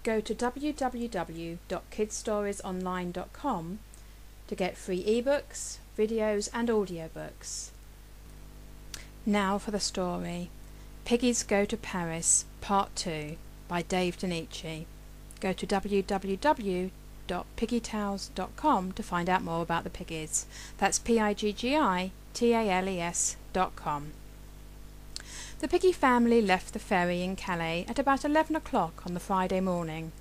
Go to www.kidsstoriesonline.com to get free ebooks, videos and audiobooks. Now for the story. Piggis Go to Paris, Part 2 by Dave Donicci. Go to www.piggitales.com to find out more about the Piggis. That's PIGGITALES.com. The Piggy family left the ferry in Calais at about 11 o'clock on the Friday morning.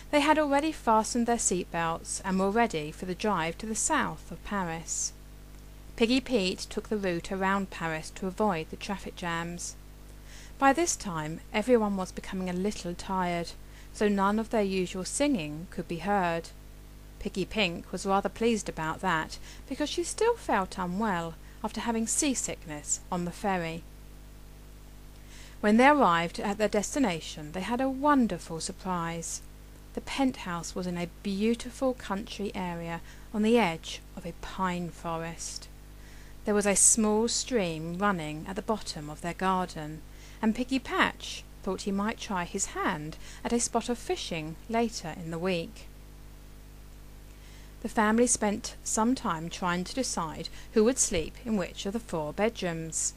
They had already fastened their seat belts and were ready for the drive to the south of Paris. Piggy Pete took the route around Paris to avoid the traffic jams. By this time everyone was becoming a little tired, so none of their usual singing could be heard. Piggy Pink was rather pleased about that, because she still felt unwell after having seasickness on the ferry. When they arrived at their destination, they had a wonderful surprise. The penthouse was in a beautiful country area on the edge of a pine forest. There was a small stream running at the bottom of their garden, and Piggy Patch thought he might try his hand at a spot of fishing later in the week. The family spent some time trying to decide who would sleep in which of the 4 bedrooms.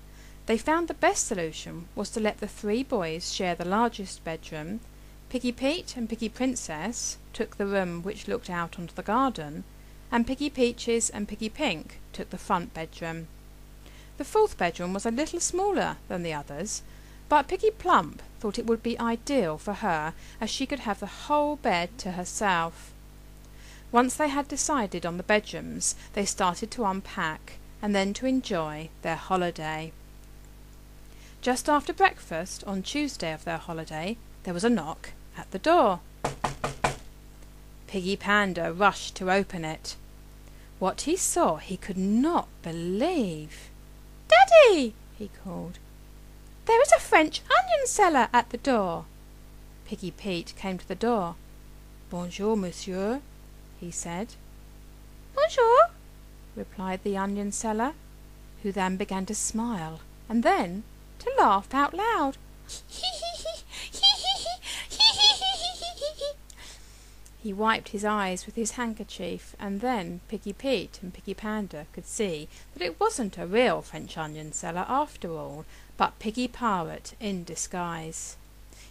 They found the best solution was to let the 3 boys share the largest bedroom. Piggy Pete and Piggy Princess took the room which looked out onto the garden, and Piggy Peaches and Piggy Pink took the front bedroom. The 4th bedroom was a little smaller than the others, but Piggy Plump thought it would be ideal for her, as she could have the whole bed to herself. Once they had decided on the bedrooms, they started to unpack and then to enjoy their holiday. Just after breakfast on Tuesday of their holiday, there was a knock at the door. Piggy Panda rushed to open it. What he saw he could not believe. "Daddy!" he called. "There is a French onion seller at the door." Piggy Pete came to the door. "Bonjour, monsieur," he said. "Bonjour," replied the onion seller, who then began to smile and then to laugh out loud. He wiped his eyes with his handkerchief, and then Piggy Pete and Piggy Panda could see that it wasn't a real French onion seller after all, but Piggy Parrot in disguise.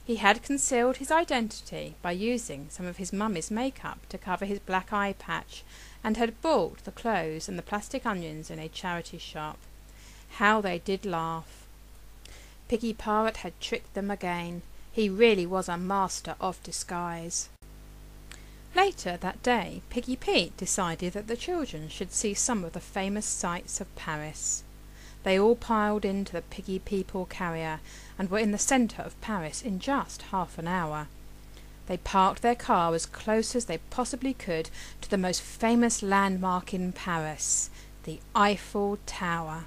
He had concealed his identity by using some of his mummy's makeup to cover his black eye patch, and had bought the clothes and the plastic onions in a charity shop. How they did laugh! Piggy Parrot had tricked them again. He really was a master of disguise. Later that day, Piggy Pete decided that the children should see some of the famous sights of Paris. They all piled into the Piggy People carrier and were in the centre of Paris in just half an hour. They parked their car as close as they possibly could to the most famous landmark in Paris, the Eiffel Tower.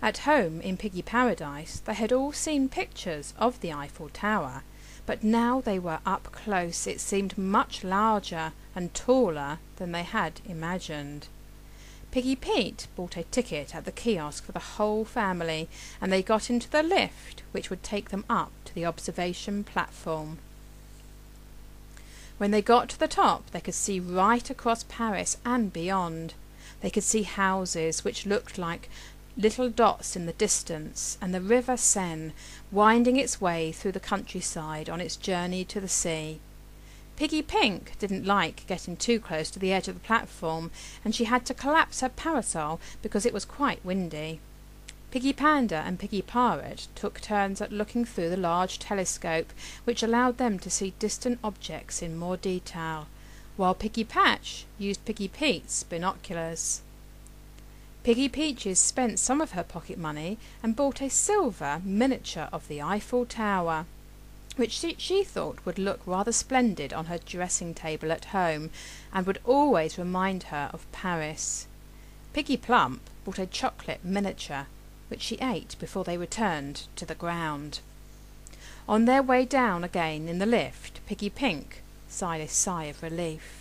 At home in Piggy Paradise they had all seen pictures of the Eiffel Tower, but now they were up close it seemed much larger and taller than they had imagined. Piggy Pete bought a ticket at the kiosk for the whole family, and they got into the lift which would take them up to the observation platform. When they got to the top they could see right across Paris and beyond. They could see houses which looked like little dots in the distance, and the river Seine winding its way through the countryside on its journey to the sea. Piggy Pink didn't like getting too close to the edge of the platform, and she had to collapse her parasol because it was quite windy. Piggy Panda and Piggy Parrot took turns at looking through the large telescope, which allowed them to see distant objects in more detail, while Piggy Patch used Piggy Pete's binoculars. Piggy Peaches spent some of her pocket money and bought a silver miniature of the Eiffel Tower, which she thought would look rather splendid on her dressing table at home and would always remind her of Paris. Piggy Plump bought a chocolate miniature, which she ate before they returned to the ground. On their way down again in the lift, Piggy Pink sighed a sigh of relief.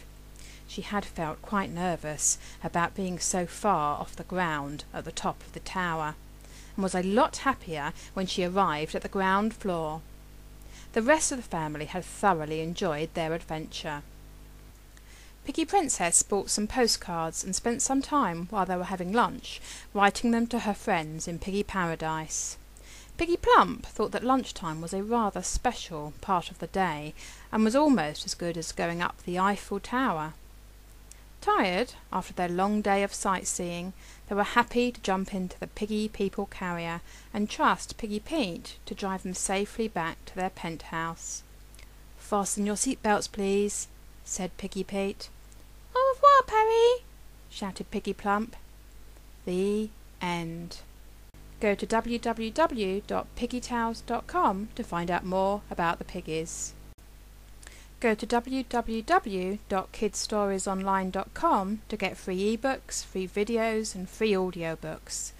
She had felt quite nervous about being so far off the ground at the top of the tower, and was a lot happier when she arrived at the ground floor. The rest of the family had thoroughly enjoyed their adventure. Piggy Princess bought some postcards and spent some time while they were having lunch writing them to her friends in Piggy Paradise. Piggy Plump thought that lunchtime was a rather special part of the day and was almost as good as going up the Eiffel Tower. Tired after their long day of sightseeing, they were happy to jump into the Piggy People carrier and trust Piggy Pete to drive them safely back to their penthouse. "Fasten your seatbelts, please," said Piggy Pete. "Au revoir, Perry," shouted Piggy Plump. The end. Go to www.piggytales.com to find out more about the Piggis. Go to www.kidsstoriesonline.com to get free ebooks, free videos and free audiobooks.